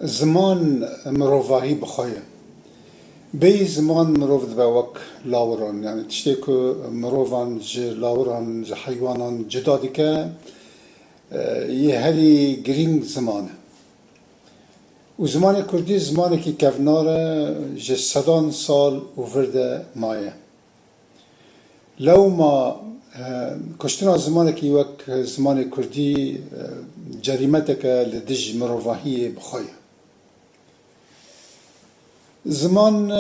زمان مروفاهی بخواهی بی زمان مروف دبا وک لاوران یعنی تشتی که مروفان جه لاوران جه حیوانان جدا دیکه یه هلی گرینگ زمانه و زمان کردی زمانی که کفناره جه صدان سال و ورده مایه لو ما کشتنا زمانی که وک زمان کردی جریمته که لدج مروفاهی بخواهی زمان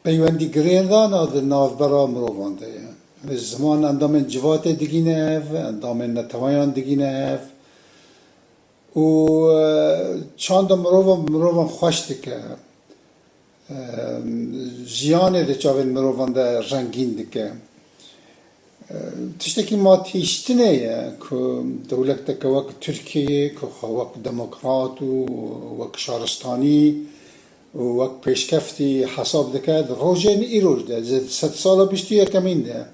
پیوندی گریندان آد نافبرا مروان ده زمان اندام جوات دیگینه هف اندام نتوایان دیگینه هف و چند مروان خوش دکه جیانه ده چاوین مروان ده رنگین دکه تشتکی ما تیشتنه که دولت که وک ترکیه که وک دموکرات و وک شارستانی وقت پیشکفتی حساب دکد روزن ایروز ده زد 100 سال بیشتر کمین ده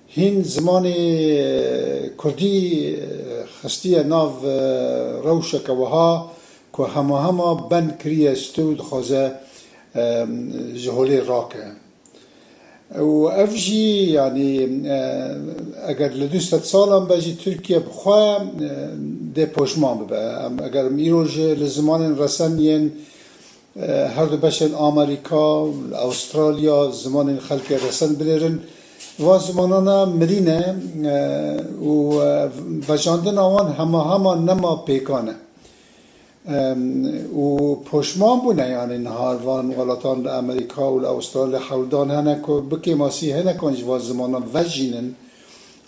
هین زمان کردی خستی ناو روشک وها که همه بند کریه استود خوزه جهولی راکه و افجی یعنی اگر لدوست سالم بجی ترکیه بخواه ده پشمان ببه اگر ایروز لزمان رسانین هر دو بشن آمریکا استرالیا زمان خلق رسن بلیرن و زمانانا مرینه و جاندن آوان همه نما پیکانه و پشمان بونه یعنی نهاروان غلطان امریکا و استرالیا حولدان هنه که بکی ماسی هنه کنج و زمانا وجینن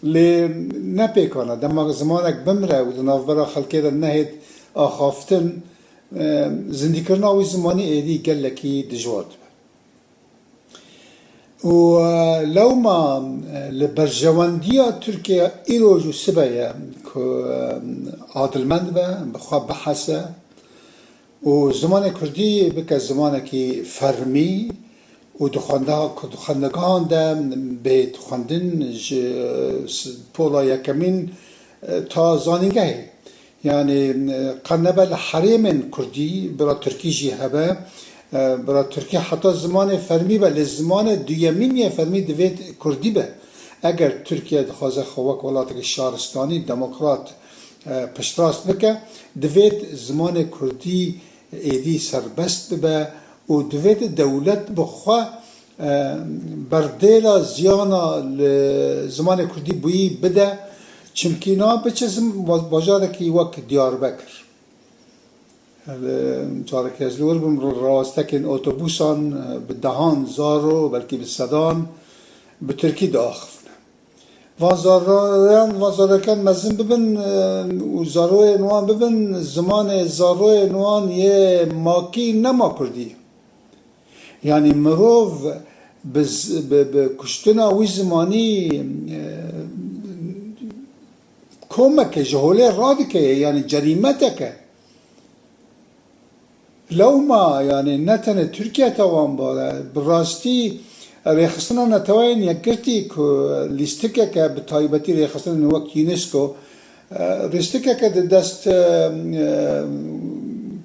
لی نپیکانه دما زمانک بمره و دنافبرا خلقه در نهید آخافتن زندگی کردن آوی زمانی ایدی گلکی دجوات و لو ما لبرجواندیا ترکیه ایروجو سبایه که عادلمند به بخواه بحثه و زمان کردی بکه زمانی که فرمی و دخواندگان ده به دخواندن پولا یکمین تا زانینگهی يعني قنبه الحريم كردي برا تركي جي هبه برا تركي حتى زمان فرمي به لزمان دویمین فرمي دوید كردي به اگر تركيا دخوازه خوک ولاتك شارستاني دموكرات پشتراست بکه دوید زمان كردي ایدی سربست به و دوید دولت بخوا بردیلا زیانا زمان كردي بویی بده چمکینا بچزم باجاره کی وک دیار بکر جاره که از لور بم راستکن اتوبوسان به دهان زارو بلکه به صدان به ترکی داخفنه وزارکن مزن ببن و زاروی نوان ببن زمان زاروی نوان یه ماکی نما کردی یعنی مروف به کشتنا وی زمانی كومك جهولي رادكه يعني جريمتك لو ما يعني نتن تركيا توان باره براستي ريخستنا نتوين يكرتي كو ليستكك بطايبتي ريخستنا نوك يونسكو ريستكك دست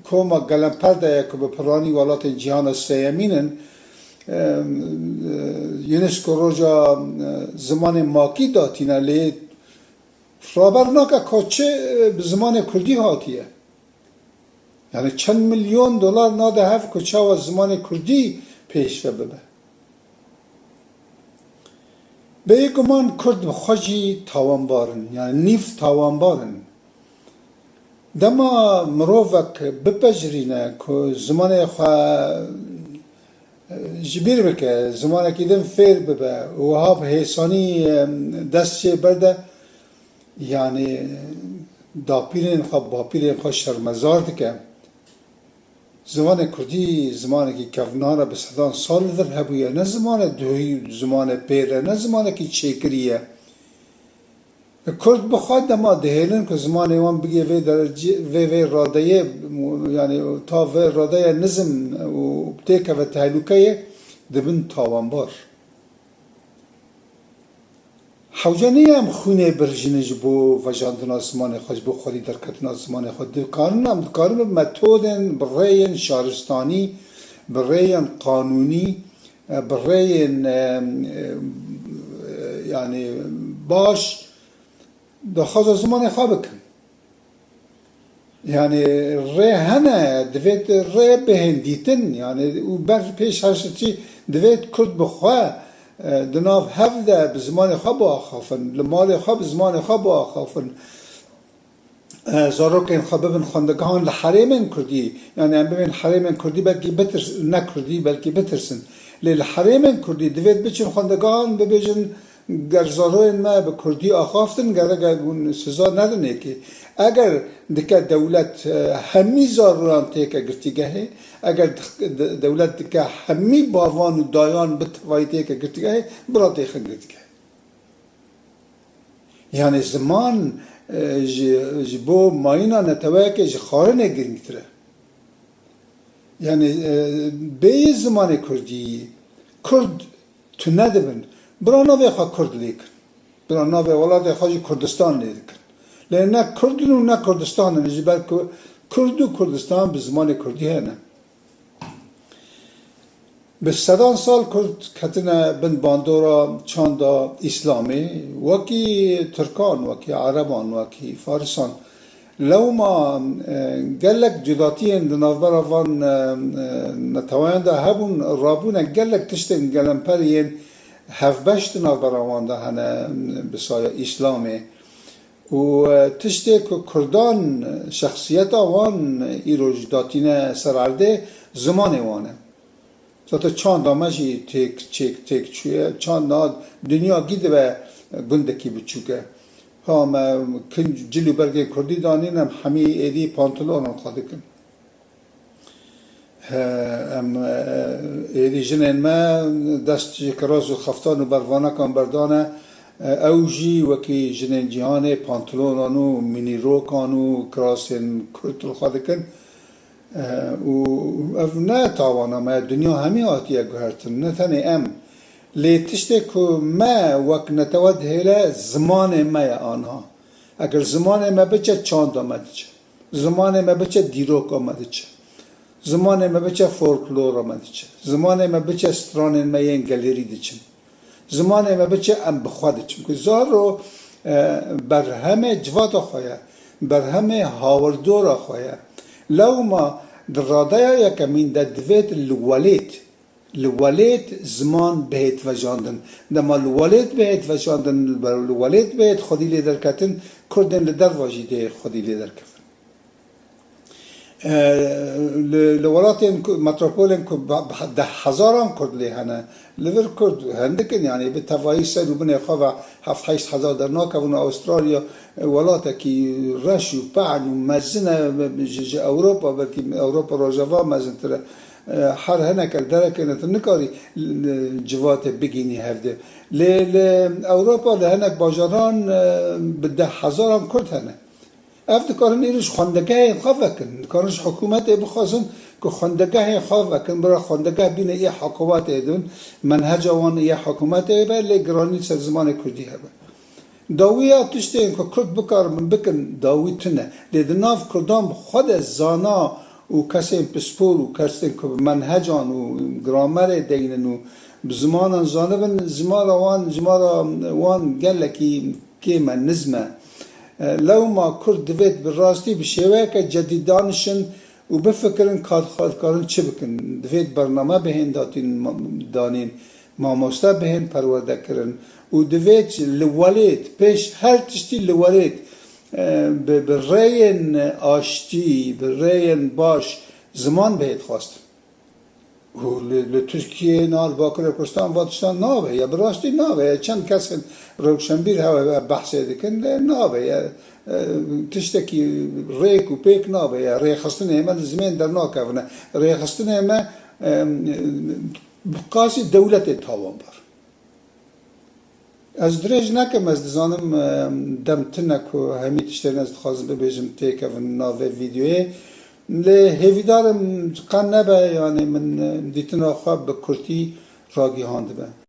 كوما گلمپرده يكو بپراني ولات جهان السيامينن يونسكو روجا زمان ماكي داتينا لي رابرناکه کچه به زمان کردی هاتیه یعنی چند میلیون دلار ناده هفت کچه و زمان کردی پیش ببه به یک گمان کرد بخواجی تاوانبارن یعنی نیف تاوانبارن دما مروفک بپجرینه که زمان خواه جبیر بکه زمان که دم فیر ببه و ها به حسانی دست چه برده يعني داپيرين خب باپيرين خو شرمزار دكه زمان كردي زمان كي كفنانا بسدان سال ذر هبويا نه زمان دوي زمان بيره نه زمان كي چيكريه كرد بخواد دما دهيلن که زمان وان بگه وی درجه وی راديه يعني تا وی راديه نظم و بتيكه و تهلوكيه دبن تاوانبار حوجانی هم خونه برژنش بو وجاندن زمان خوش بو خودی درکتن زمان خود کارن متودن برای شهرستانی برای قانونی برای يعني باش دخوز زمان خواب کن يعني ری هنه دوید ری بهندیتن يعني و بر پیش هشتی دوید کرد بخواه دناف هفده بزمان خواب آخافن لمال خواب زمان خواب آخافن زاروکین خواب ببین خواندگان لحریم کردی يعني هم ببین حریم کردی بلکی بترس نکردی بلکی بترسن للحریم کردی دوید بچین خواندگان ببیجن گر زاروین ما به کردی آخافتن گر سزا ندنه که اگر دکه دولت همی زاروران تیکه گرتیگه اگر دولت دکه همی باوان و دایان بتوایی تیکه گرتیگه برا تیکه گرتیگه یعنی زمان جبو ماینا نتوایی که خارنه گرنگتره یعنی به زمان کردی کرد تو ندبن برا نوی خواه کرد لیکن برا نوی ولاد خواه کردستان لیکن لأن نه کردن و نه کردستان نجی بلکه کرد و کردستان به زمان کردی هنه به 100 سال کرد کتنه بن باندورا چاندا اسلامی وکی ترکان وکی عربان وکی فارسان لو ما قالك جداتين دنافبر وان نتوان ده هبون رابون قالك تشتن قلمبرين هفبشت دنافبر وان ده هنا بسايا اسلامي و تشتي كردان شخصيتا وان ايرو جداتين سرعرده زمان وانه زاتا چاند دامجي تيك چوية چاند ناد دنيا گيده به گندكي بچوكه هم کن جلو برگه کردی دانین هم همی ایدی پانتلون هم خواهده کن هم ایدی جنین ما دست کراز و خفتان و بروانه کن بردانه اوجی وکی جنین جهانه پانتلون و مینی رو کن و کراسین کرتل خواهده کن و اف نه تاوانا ما دنیا همی آتیه گوهرتن نه تنه ام لی تشتی که ما وقت نتواد هیله زمان ما آنها اگر زمان ما بچه چاند آمده چه زمان ما بچه دیروک آمده چه زمان ما بچه فولکلور آمده چه زمان ما بچه استران ما این گلیری دیچن زمان ما بچه ام بخواده چم که زارو بر همه جواد آخواه بر همه هاوردور آخواه لو ما در راده یکمین در دوید الولید زمان بهت وجاندن دما الولید بهت وجاندن الولید بهت خودی لیدر کتن کردن لدر واجیده خودی لیدر کتن لولاتین متروپولین که ده هزاران کرد لی هنه لور کرد هندکن یعنی به توایی سر و بنی خواه 7-8 در ناکون استرالیا ولاتا کی رش و پعن و مزنه اوروپا بلکه اوروپا راجوا مزن تره هر هنه کل درکه نکاری جوات بگینی هفته ل اوروپا لهنک باجران به 10,000 کرد هنه افت کارن ایرش خواندگاه خواه وکن کارنش حکومت بخواستن که خواندگاه خواه وکن برای خواندگاه بین ای حکومت ایدون منهج وان ای حکومت ایبه لگرانی سر زمان کردی هبه داوی آتشته این که کرد بکار من بکن داوی تنه لید ناف کردام خود زانا و کسی پسپور و کسی که منهجان و گرامر دینن و بزمانان زانبن زمان وان گلکی که من نزمه لو ما کرد دوید براستی بشیوه که جدیدانشن و بفکرن کارن چه بکن دوید برنامه بهن دانین ماموسته بهن پرورده کرن و دوید لولید پیش هر تشتی لولید برین آشتی برین باش زمان بهت خواست و لترکیه نال باکر کردستان وادستان نابه یا براستی نابه چند کس روشنبیر ها بحث دکن نابه تشتکی ریک و پیک نابه یا ریخستن همه زمین در ناکونه ریخستن همه بقاسی دولت تاوان بار از درج نکم از دزانم دم تنک و همی تشتین از خواستم ببیجم تیکه و ناوه ویدیوی لی هیویدارم قن نبه یعنی من دیتنا خواب به کرتی راگی هانده به